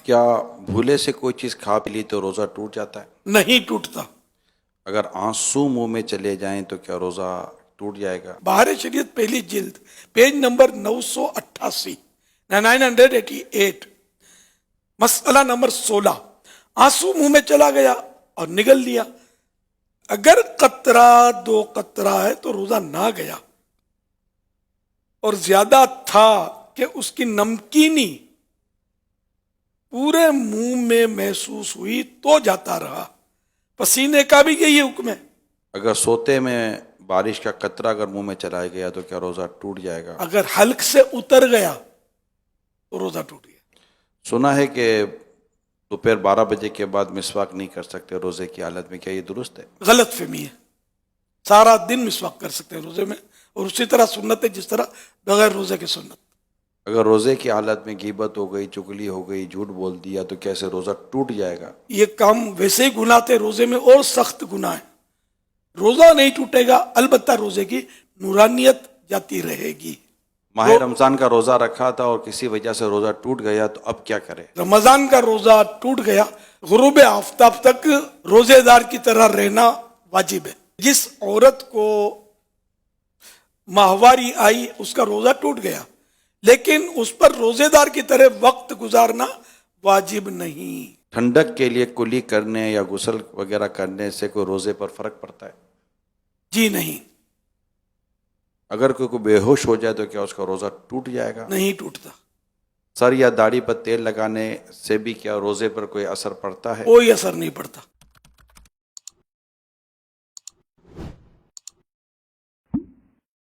کیا بھولے سے کوئی چیز کھا پی لی تو روزہ ٹوٹ جاتا ہے؟ نہیں ٹوٹتا. اگر آنسو منہ میں چلے جائیں تو کیا روزہ ٹوٹ جائے گا؟ بہار شریعت پہلی جلد پیج نمبر 988 988 مسئلہ نمبر 16. آنسو منہ میں چلا گیا اور نگل لیا. اگر قطرہ 2 قطرہ ہے تو روزہ نہ گیا، اور زیادہ تھا کہ اس کی نمکینی پورے منہ میں محسوس ہوئی تو جاتا رہا. پسینے کا بھی یہی حکم ہے. اگر سوتے میں بارش کا قطرہ اگر منہ میں چلا گیا تو کیا روزہ ٹوٹ جائے گا؟ اگر حلق سے اتر گیا تو روزہ ٹوٹ گیا. سنا ہے کہ دوپہر 12 بجے کے بعد مسواک نہیں کر سکتے روزے کی حالت میں، کیا یہ درست ہے؟ غلط فہمی ہے. سارا دن مسواک کر سکتے ہیں روزے میں، اور اسی طرح سنت ہے جس طرح بغیر روزے کے سنت. اگر روزے کی حالت میں غیبت ہو گئی، چگلی ہو گئی، جھوٹ بول دیا تو کیسے روزہ ٹوٹ جائے گا؟ یہ کام ویسے ہی گناہ تھے، روزے میں اور سخت گناہ ہے. روزہ نہیں ٹوٹے گا، البتہ روزے کی نورانیت جاتی رہے گی. ماہ رمضان کا روزہ رکھا تھا اور کسی وجہ سے روزہ ٹوٹ گیا تو اب کیا کرے؟ رمضان کا روزہ ٹوٹ گیا، غروب آفتاب تک روزے دار کی طرح رہنا واجب ہے. جس عورت کو ماہواری آئی اس کا روزہ ٹوٹ گیا، لیکن اس پر روزے دار کی طرح وقت گزارنا واجب نہیں. ٹھنڈک کے لیے کلی کرنے یا غسل وغیرہ کرنے سے کوئی روزے پر فرق پڑتا ہے؟ جی نہیں، اگر کوئی بے ہوش ہو جائے تو کیا اس کا روزہ ٹوٹ جائے گا؟ نہیں ٹوٹتا. سر یا داڑھی پر تیل لگانے سے بھی کیا روزے پر کوئی اثر پڑتا ہے؟ کوئی اثر نہیں پڑتا.